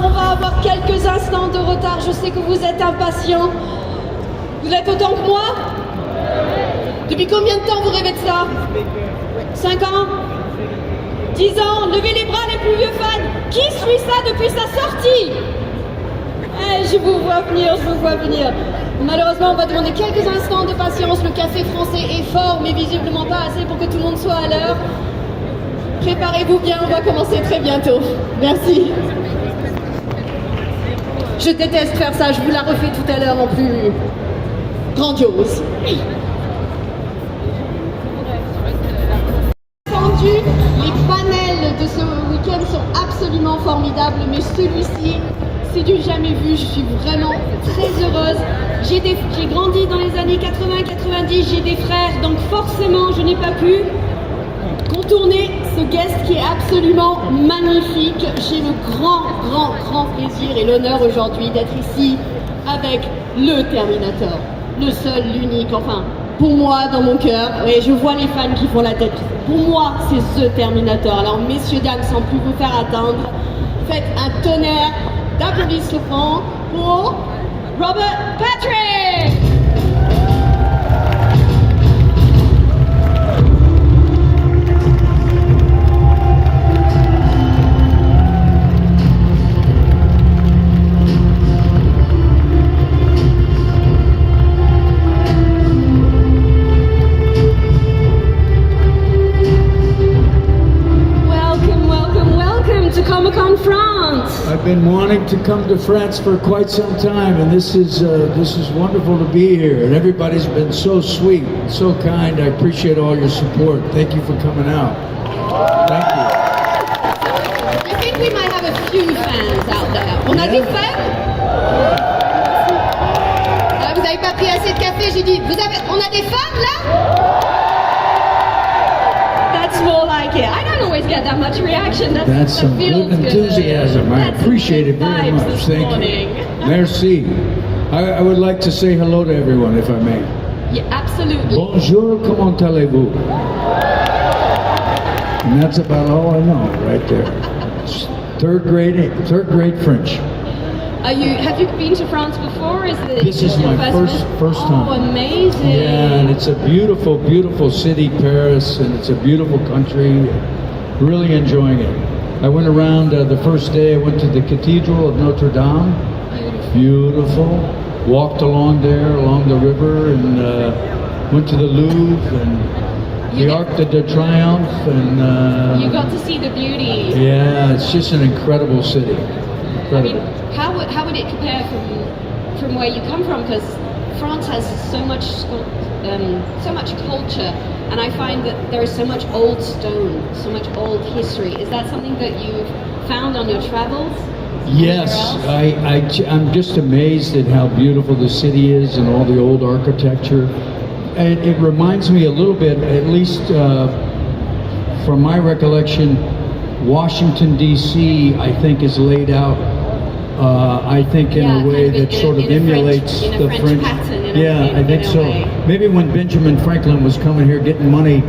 on va avoir quelques instants de retard. Je sais que vous êtes impatients. Vous êtes autant que moi? Depuis combien de temps vous rêvez de ça? 5 ans? 10 ans? Levez les bras les plus vieux fans. Qui suit ça depuis sa sortie? Je vous vois venir. Malheureusement, on va demander quelques instants de patience. Le café français est fort, mais visiblement pas assez pour que tout le monde soit à l'heure. Préparez-vous bien, on va commencer très bientôt. Merci. Je déteste faire ça, je vous la refais tout à l'heure en plus grandiose. Les panels de ce week-end sont absolument formidables, mais celui-ci, c'est du jamais vu. Je suis vraiment très heureuse. J'ai grandi dans les années 80-90, j'ai des frères, donc forcément je n'ai pas pu contourner ce guest qui est absolument magnifique. J'ai le grand plaisir et l'honneur aujourd'hui d'être ici avec le Terminator, le seul, l'unique, enfin pour moi dans mon cœur. Et je vois les fans qui font la tête. Pour moi, c'est ce Terminator. Alors messieurs, dames, sans plus vous faire attendre, faites un tonnerre d'applaudissements pour Robert Patrick. I've been wanting to come to France for quite some time, and this is wonderful to be here. And everybody's been so sweet, so kind. I appreciate all your support. Thank you for coming out. Thank you. I think we might have a few fans out there. On a des fans? Vous n'avez pas pris assez de café, j'ai dit. On a des fans là? That's more like it. I don't always get that much reaction. That's some good enthusiasm. I appreciate it very much. Thank you. Merci. I would like to say hello to everyone, if I may. Yeah, absolutely. Bonjour, comment allez-vous? And that's about all I know, right there. Third grade French. Have you been to France before? This is my first time. Oh, amazing! Yeah, and it's a beautiful, beautiful city, Paris, and it's a beautiful country. Really enjoying it. I went around the first day. I went to the Cathedral of Notre Dame. Beautiful. Walked along there, along the river, and went to the Louvre and the Arc de Triomphe. And you got to see the beauty. Yeah, it's just an incredible city. Incredible. I mean, how would it compare from where you come from? Because France has so much culture, and I find that there is so much old stone, so much old history. Is that something that you've found on your travels? Yes, I'm just amazed at how beautiful the city is and all the old architecture. And it reminds me a little bit, at least from my recollection, Washington, D.C., I think is laid out, I think in a way that sort of emulates the French pattern. I think so. Maybe when Benjamin Franklin was coming here getting money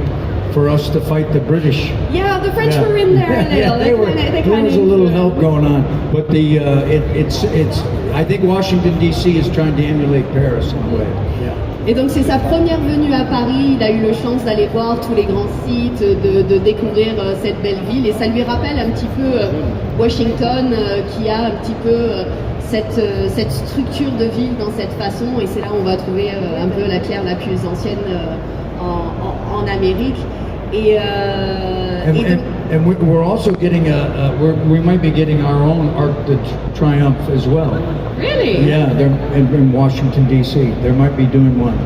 for us to fight the British. Yeah, the French were in there a little. There was a little help going on, but it's. I think Washington D.C. is trying to emulate Paris in a way. Yeah. Et donc c'est sa première venue à Paris, il a eu le chance d'aller voir tous les grands sites, de découvrir cette belle ville, et ça lui rappelle un petit peu Washington qui a un petit peu cette structure de ville dans cette façon, et c'est là où on va trouver un peu la pierre la plus ancienne en Amérique. And we're also getting we might be getting our own Arc de Triomphe as well. Really? Yeah, they're in Washington D.C. They might be doing one.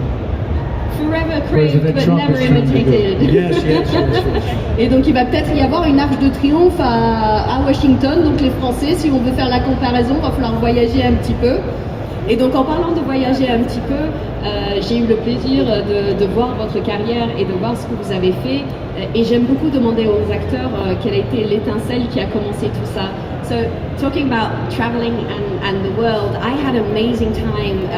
Forever craved but never imitated. Yes. Et donc il va peut-être y avoir une arche de triomphe à Washington. Donc les Français, si on veut faire la comparaison, va falloir voyager un petit peu. Et donc en parlant de voyager un petit peu, j'ai eu le plaisir de voir votre carrière et de voir ce que vous avez fait. Et j'aime beaucoup demander aux acteurs quelle a été l'étincelle qui a commencé tout ça. So talking about traveling and the world, I had an amazing time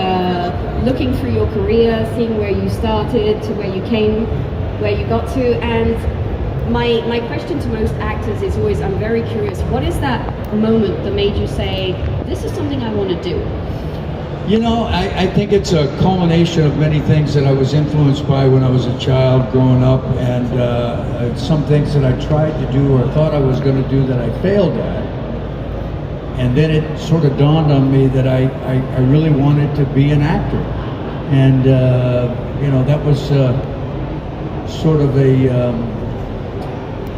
looking through your career, seeing where you started to where you came, where you got to, and my question to most actors is always, I'm very curious, what is that moment that made you say, this is something I want to do? You know, I think it's a culmination of many things that I was influenced by when I was a child growing up, and some things that I tried to do or thought I was going to do that I failed at. And then it sort of dawned on me that I really wanted to be an actor. And, you know, that was sort of a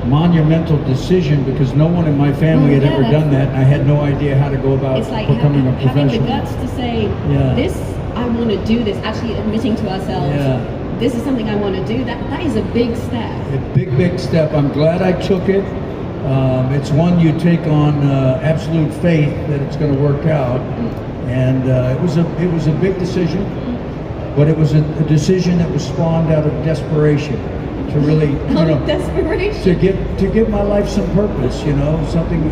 monumental decision because no one in my family had ever done that, and I had no idea how to go about becoming a professional. Having the guts to say, this, I want to do this, actually admitting to ourselves, this is something I want to do, that is a big step. A big step. I'm glad I took it. It's one you take on absolute faith that it's going to work out, and it was a big decision, but it was a decision that was spawned out of desperation. To really, desperation. to give my life some purpose, you know, something.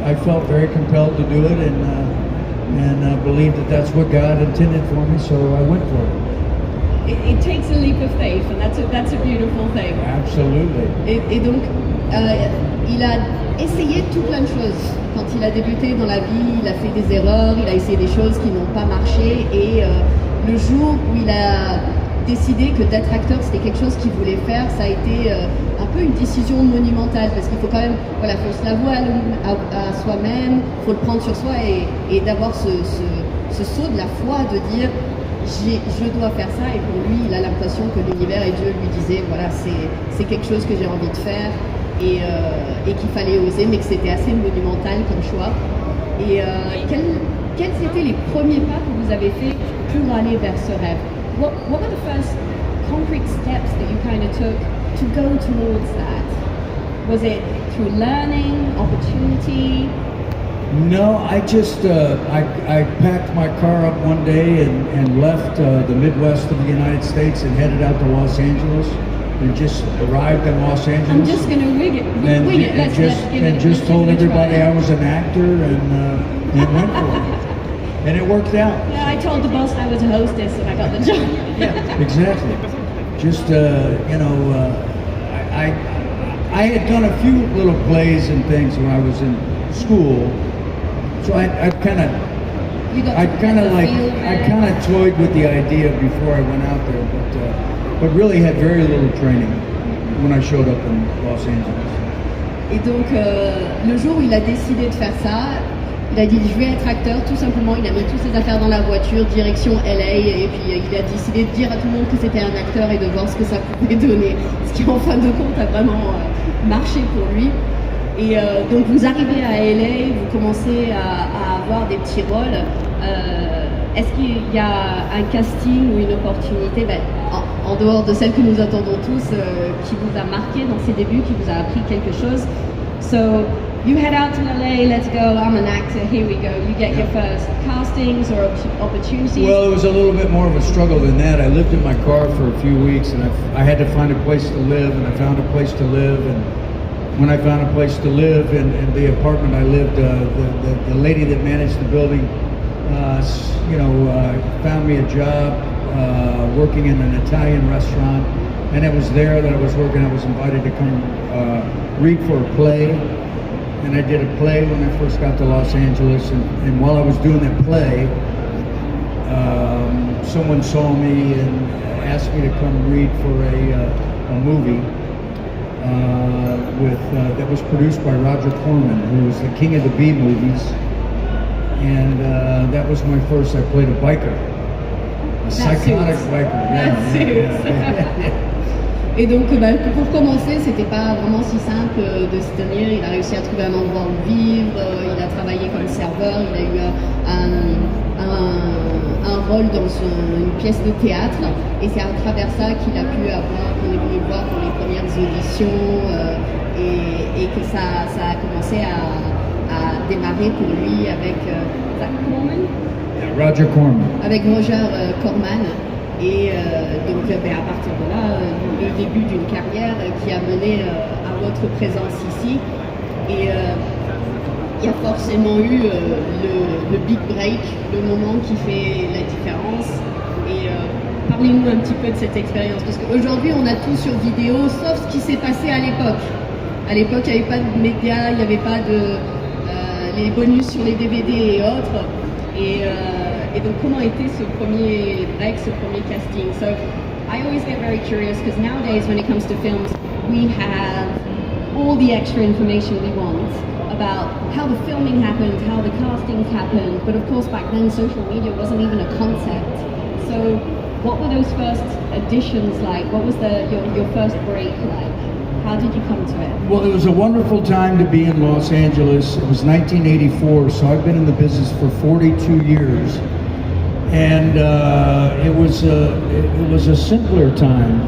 I felt very compelled to do it, and believed that that's what God intended for me, so I went for it. It takes a leap of faith, and that's a beautiful thing. Absolutely. Et donc, il a essayé tout plein de choses. Quand il a débuté dans la vie, il a fait des erreurs, il a essayé des choses qui n'ont pas marché, et le jour où il a décidé que d'être acteur c'était quelque chose qu'il voulait faire, ça a été un peu une décision monumentale parce qu'il faut quand même, voilà, faut se l'avouer à soi-même, faut le prendre sur soi et d'avoir ce saut de la foi de dire je dois faire ça, et pour lui il a l'impression que l'univers et Dieu lui disaient voilà c'est quelque chose que j'ai envie de faire et qu'il fallait oser, mais que c'était assez monumental comme choix. Et quels étaient les premiers pas que vous avez fait pour aller vers ce rêve? What were the first concrete steps that you kind of took to go towards that? Was it through learning, opportunity? No, I just I packed my car up one day and left the Midwest of the United States and headed out to Los Angeles and just arrived in Los Angeles. I'm just going to wing it. And just told everybody I was an actor and went for it. And it worked out. Yeah, I told the boss I was a hostess and I got the job. Yeah, exactly. Just, you know, I had done a few little plays and things when I was in school. So I kind of toyed with the idea before I went out there, but really had very little training when I showed up in Los Angeles. Et donc, le jour où il a décidé de faire ça, il a dit je vais être acteur, tout simplement. Il a mis toutes ses affaires dans la voiture, direction LA, et puis il a décidé de dire à tout le monde que c'était un acteur et de voir ce que ça pouvait donner, ce qui en fin de compte a vraiment marché pour lui. Et donc vous arrivez à LA, vous commencez à avoir des petits rôles. Est-ce qu'il y a un casting ou une opportunité, en dehors de celle que nous attendons tous, qui vous a marqué dans ses débuts, qui vous a appris quelque chose? So you head out to LA, let's go, I'm an actor, here we go. You get your first castings or opportunities? Well, it was a little bit more of a struggle than that. I lived in my car for a few weeks, and I had to find a place to live, and I found a place to live, and when I found a place to live in the apartment I lived, the lady that managed the building, found me a job working in an Italian restaurant, and it was there that I was working. I was invited to come read for a play, and I did a play when I first got to Los Angeles, and while I was doing that play, someone saw me and asked me to come read for a movie that was produced by Roger Corman, who was the king of the B movies, and that was my first. I played a biker, a psychotic biker. Yeah. Et donc, pour commencer, c'était pas vraiment si simple de se tenir. Il a réussi à trouver un endroit où vivre. Il a travaillé comme serveur. Il a eu un rôle dans une pièce de théâtre. Et c'est à travers ça qu'il a pu avoir, qu'on est venu voir pour les premières auditions, et que ça a commencé à démarrer pour lui avec Roger Corman. Avec Roger Corman. Et donc à partir de là, le début d'une carrière qui a mené à votre présence ici. Et il y a forcément eu le big break, le moment qui fait la différence. Et Parlez-nous un petit peu de cette expérience, parce qu'aujourd'hui on a tout sur vidéo, sauf ce qui s'est passé à l'époque. À l'époque, il n'y avait pas de médias, il n'y avait pas de les bonus sur les DVD et autres. Et donc, comment était ce premier break, ce premier casting? So, I always get very curious because nowadays, when it comes to films, we have all the extra information we want about how the filming happened, how the castings happened. But of course, back then, social media wasn't even a concept. So, what were those first editions like? What was your first break like? How did you come to it? Well, it was a wonderful time to be in Los Angeles. It was 1984, so I've been in the business for 42 years. And it was a simpler time.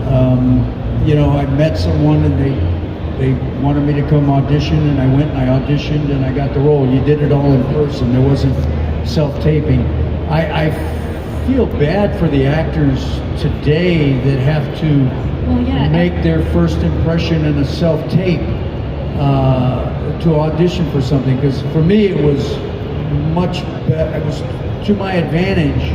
You know, I met someone and they wanted me to come audition, and I went and I auditioned and I got the role. You did it all in person. There wasn't self-taping. I feel bad for the actors today that have to make their first impression in a self-tape to audition for something, because for me it was much better. It was to my advantage.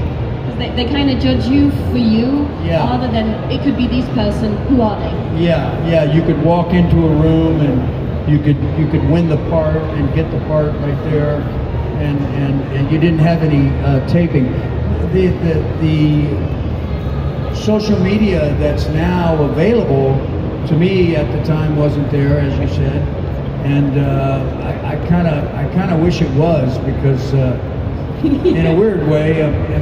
They kind of judge you for you, Yeah. rather than it could be this person. Who are they? Yeah. You could walk into a room and you could win the part and get the part right there, and you didn't have any taping. The social media that's now available to me at the time wasn't there, as you said, and I kind of wish it was, because in a weird way,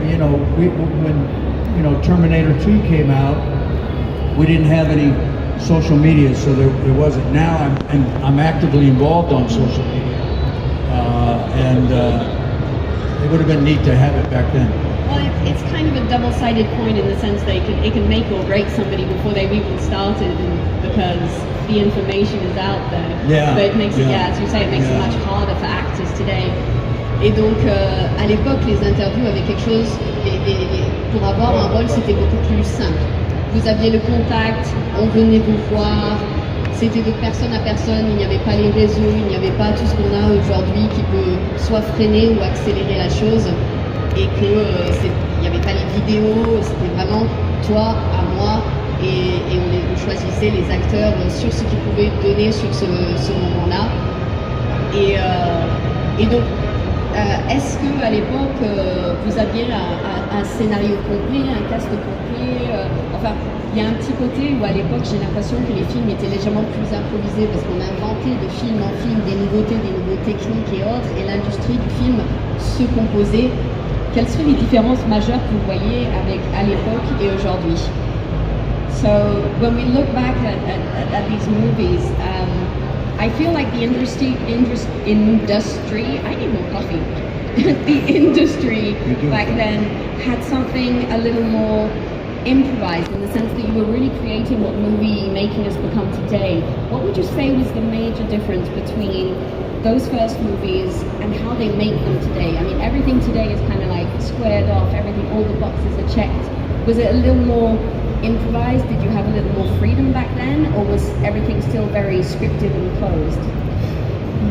you know, when Terminator 2 came out, we didn't have any social media, so there wasn't. Now I'm actively involved on social media, and it would have been neat to have it back then. Well, it's kind of a double-sided coin in the sense that it can make or break somebody before they've even started, because the information is out there. Yeah. But it makes it, as you say, it makes it much harder for actors today. Et donc, à l'époque, les interviews avaient quelque chose, pour avoir un rôle, c'était beaucoup plus simple. Vous aviez le contact, on venait vous voir, c'était de personne à personne, il n'y avait pas les réseaux, il n'y avait pas tout ce qu'on a aujourd'hui qui peut soit freiner ou accélérer la chose, et que il n'y avait pas les vidéos, c'était vraiment toi à moi, et on choisissait les acteurs sur ce qu'ils pouvaient donner sur ce moment-là. Et donc, est-ce qu'à l'époque, vous aviez un scénario complet, un cast complet enfin, il y a un petit côté où à l'époque, j'ai l'impression que les films étaient légèrement plus improvisés, parce qu'on inventait de film en film des nouveaux techniques et autres, et l'industrie du film se composait. Quelles seraient les différences majeures que vous voyez à l'époque et aujourd'hui? So, when we look back at these movies, I feel like the industry, I need more coffee. The industry back then had something a little more improvised, in the sense that you were really creating what movie making has become today. What would you say was the major difference between those first movies and how they make them today? I mean, everything today is kind of like squared off, everything, all the boxes are checked. Was it a little more improvised? Did you have a little more freedom back then, or was everything still very scripted and closed?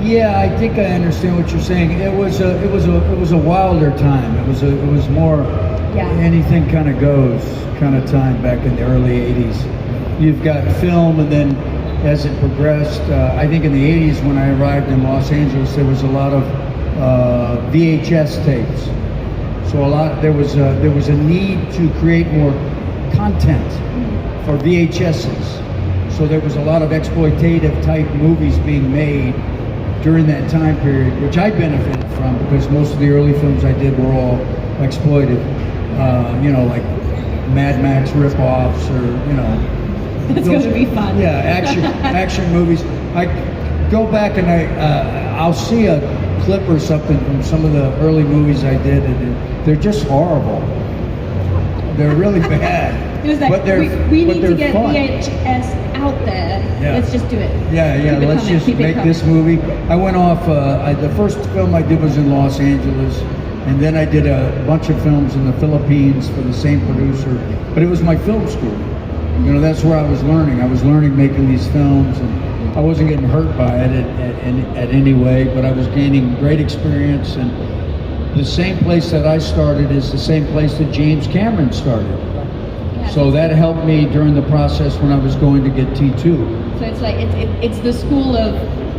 Yeah, I think I understand what you're saying. It was a wilder time. It was more anything kind of goes kind of time back in the early 80s. You've got film, and then as it progressed, I think in the 80s when I arrived in Los Angeles, there was a lot of VHS tapes. So there was a need to create more content for VHSs. So there was a lot of exploitative type movies being made during that time period, which I benefited from, because most of the early films I did were all exploited. You know, like Mad Max rip-offs, or you know. It's going to be fun. Yeah, action movies. I go back and I'll see a clip or something from some of the early movies I did, and they're just horrible. They're really bad. It was like, we need to get fun. VHS out there. Yeah. Let's just do it. Yeah. Let's just make this movie. I went off. The first film I did was in Los Angeles, and then I did a bunch of films in the Philippines for the same producer. But it was my film school. You know, that's where I was learning. I was learning making these films, and I wasn't getting hurt by it at any way, but I was gaining great experience. And the same place that I started is the same place that James Cameron started. So that helped me during the process when I was going to get T2. So it's like it's the school of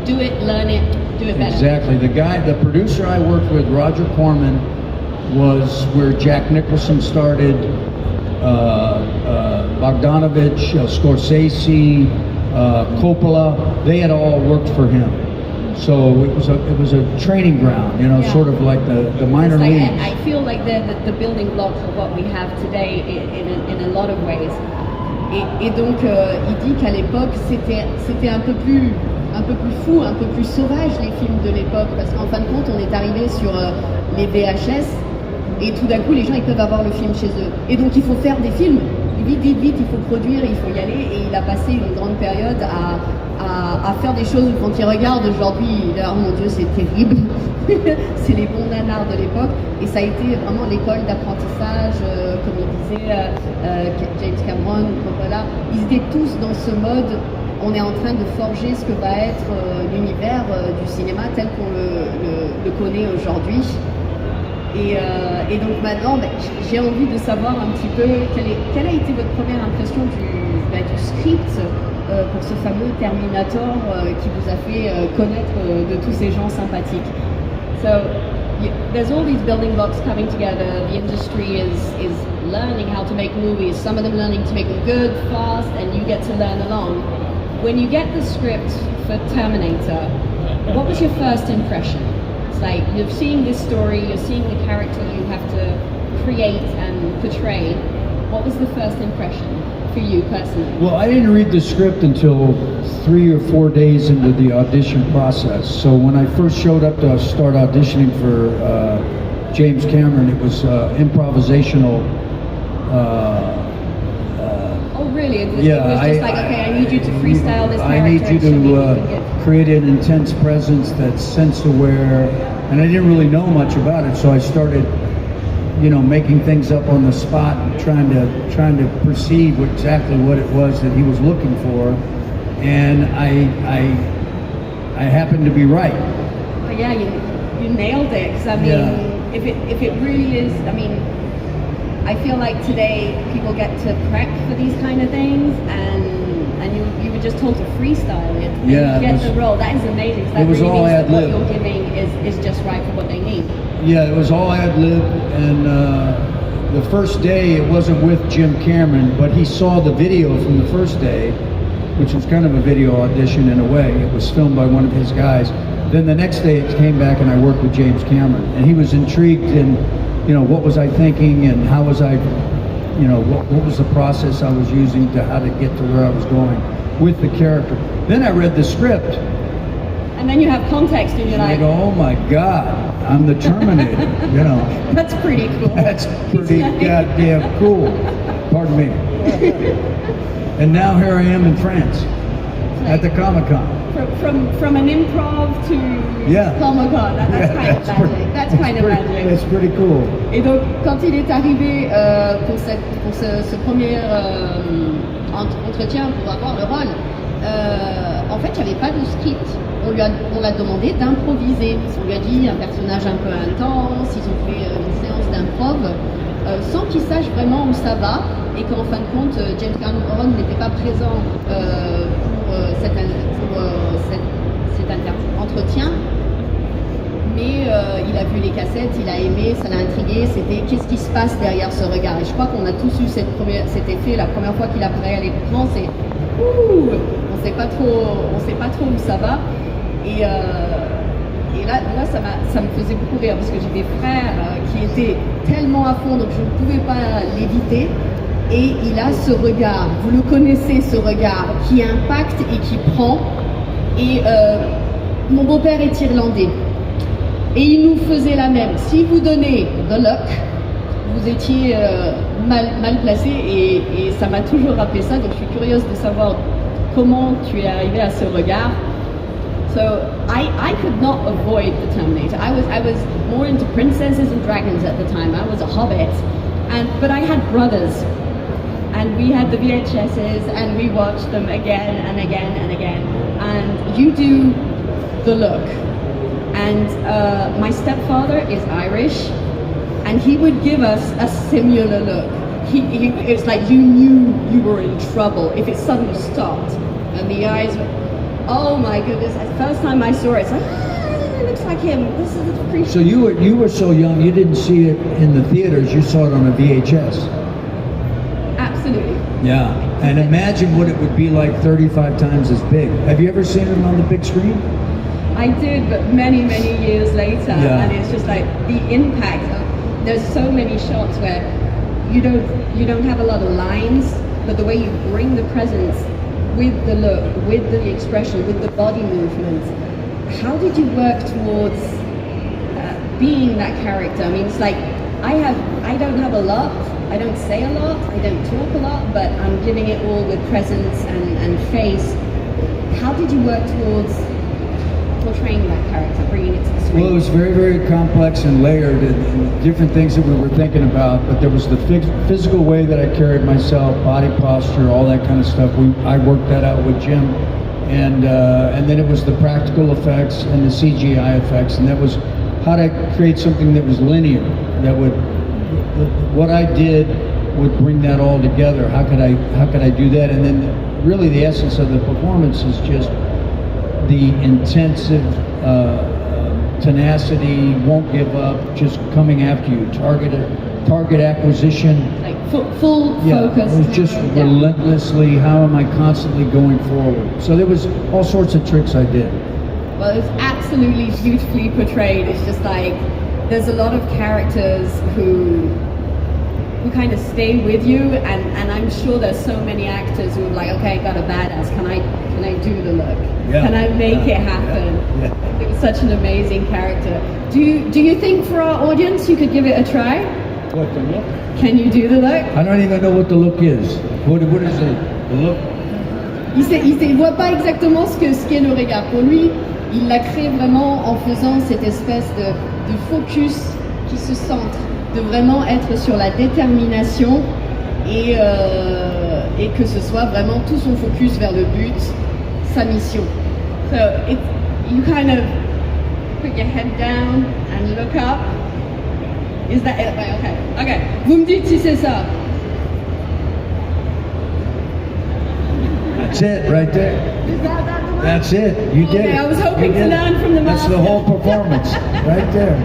do it, learn it, do it better. Exactly. The producer I worked with, Roger Corman, was where Jack Nicholson started, Bogdanovich, Scorsese, Coppola. They had all worked for him. So it was a training ground, you know, sort of like the minor leagues. I feel like they're the building blocks of what we have today in a lot of ways. Et donc il dit qu'à l'époque c'était un peu plus fou, un peu plus sauvage les films de l'époque, parce qu'en fin de compte on est arrivé sur les VHS et tout d'un coup les gens ils peuvent avoir le film chez eux. Et donc il faut faire des films, vite, il faut produire, il faut y aller, et il a passé une grande période à faire des choses où quand il regarde aujourd'hui, oh mon Dieu c'est terrible, c'est les bons nanars de l'époque, et ça a été vraiment l'école d'apprentissage, comme il disait James Cameron, voilà, ils étaient tous dans ce mode, on est en train de forger ce que va être l'univers du cinéma tel qu'on le connaît aujourd'hui. Et donc maintenant, j'ai envie de savoir un petit peu quelle a été votre première impression du script pour ce fameux Terminator qui vous a fait connaître de tous ces gens sympathiques. So there's all these building blocks coming together. The industry is learning how to make movies. Some of them learning to make them good, fast, and you get to learn along. When you get the script for Terminator, what was your first impression? Like, you're seeing this story, you're seeing the character you have to create and portray. What was the first impression for you personally? Well, I didn't read the script until 3 or 4 days into the audition process. So when I first showed up to start auditioning for James Cameron, it was improvisational. Oh, really? It was Yeah, just like, okay, I need you to freestyle this character. I need you to create an intense presence that's sense-aware, and I didn't really know much about it, so I started, you know, making things up on the spot, and trying to perceive exactly what it was that he was looking for, and I happened to be right. Oh, yeah, you nailed it. 'Cause I mean, if it really is, I mean, I feel like today people get to prep for these kind of things, and you were just told to freestyle it. And Yeah, you get the role. That is amazing. So that it was really all means that what ad-lib. you're giving is just right for what they need. Yeah, it was all ad-lib, and the first day it wasn't with Jim Cameron, but he saw the video from the first day, which was kind of a video audition in a way. It was filmed by one of his guys. Then the next day it came back and I worked with James Cameron, and he was intrigued in, you know, what was I thinking and how was I, you know, what was the process I was using to how to get to where I was going with the character. Then I read the script. And then you have context and you're And I like, go, oh my God, I'm the Terminator, you know. that's pretty cool. That's pretty goddamn cool. Pardon me. And now here I am in France at the Comic-Con. From an improv to Comic-Con, that's kind of magic. That's pretty cool. Et donc, quand il est arrivé pour ce premier entretien pour avoir le rôle, en fait, il n'y avait pas de script. On l'a demandé d'improviser. On lui a dit un personnage un peu intense, ils ont fait une séance d'improv, sans qu'il sache vraiment où ça va, et qu'en fin de compte, James Cameron n'était pas présent pour cet entretien, mais il a vu les cassettes, il a aimé, ça l'a intrigué, c'était qu'est-ce qui se passe derrière ce regard. Et je crois qu'on a tous eu cet effet, la première fois qu'il apparaît à l'écran, c'est ouh, on sait pas trop où ça va. Et là ça me faisait beaucoup rire, parce que j'ai des frères qui étaient tellement à fond, donc je ne pouvais pas l'éviter. Et il a ce regard, vous le connaissez, ce regard qui impacte et qui prend. Et mon beau-père est irlandais. Et il nous faisait la même. Si vous donnez the look, vous étiez mal placé, et ça m'a toujours rappelé ça. Donc je suis curieuse de savoir comment tu es arrivé à ce regard. So I could not avoid the Terminator. I was more into princesses and dragons at the time. I was a hobbit, but I had brothers, and we had the VHSs, and we watched them again and again and again. And you do the look, and my stepfather is Irish, and he would give us a similar look. it's like you knew you were in trouble if it suddenly stopped and the eyes were, oh my goodness, the first time I saw it, it's like, it looks like him, this is the creature. So you were so young, you didn't see it in the theaters, you saw it on a VHS. Absolutely. Yeah, and imagine what it would be like 35 times as big. Have you ever seen it on the big screen? I did, but many, many years later, Yeah. and it's just like the impact of, there's so many shots where you don't have a lot of lines, but the way you bring the presence with the look, with the expression, with the body movement, how did you work towards being that character? I mean, it's like, I don't have a lot, I don't say a lot, I don't talk a lot, but I'm giving it all with presence and face. How did you work towards portraying that character, bringing it to the screen? Well, it was very, very complex and layered, and different things that we were thinking about. But there was the physical way that I carried myself, body posture, all that kind of stuff. I worked that out with Jim, and then it was the practical effects and the CGI effects, and that was how to create something that was linear. That would, what I did would bring that all together. How could I do that? And then really the essence of the performance is just the intensive tenacity, won't give up, just coming after you, target acquisition. Like full focus. It was just relentlessly, how am I constantly going forward? So there was all sorts of tricks I did. Well, it's absolutely beautifully portrayed. It's just like, there's a lot of characters who kind of stay with you, and I'm sure there's so many actors who are like, okay, I got a badass, can I do the look? Yeah. Can I make it happen? Yeah. It was such an amazing character. Do you think for our audience you could give it a try? What, the look? Can you do the look? I don't even know what the look is. What is it? The look? Il voit pas exactement ce qu'est le regard. Pour lui, il l'a créé vraiment en faisant cette espèce de focus qui se centre, de vraiment être sur la détermination et que ce soit vraiment tout son focus vers le but, sa mission. So you kind of put your head down and look up. Is that it? Okay. Okay. Vous me dites si c'est ça. That's it, right there. Is that the one? That's it. You did Okay, it. I was hoping You did to learn from the That's master. the whole performance, right there.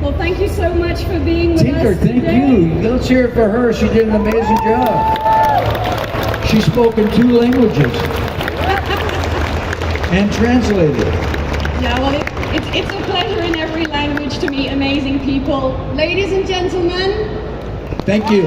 Well, thank you so much for being with Tinker, us thank today. you. Let's hear it for her. She did an amazing job. She spoke in 2 languages and translated. Yeah, well, it's a pleasure in every language to meet amazing people. Ladies and gentlemen, Thank you.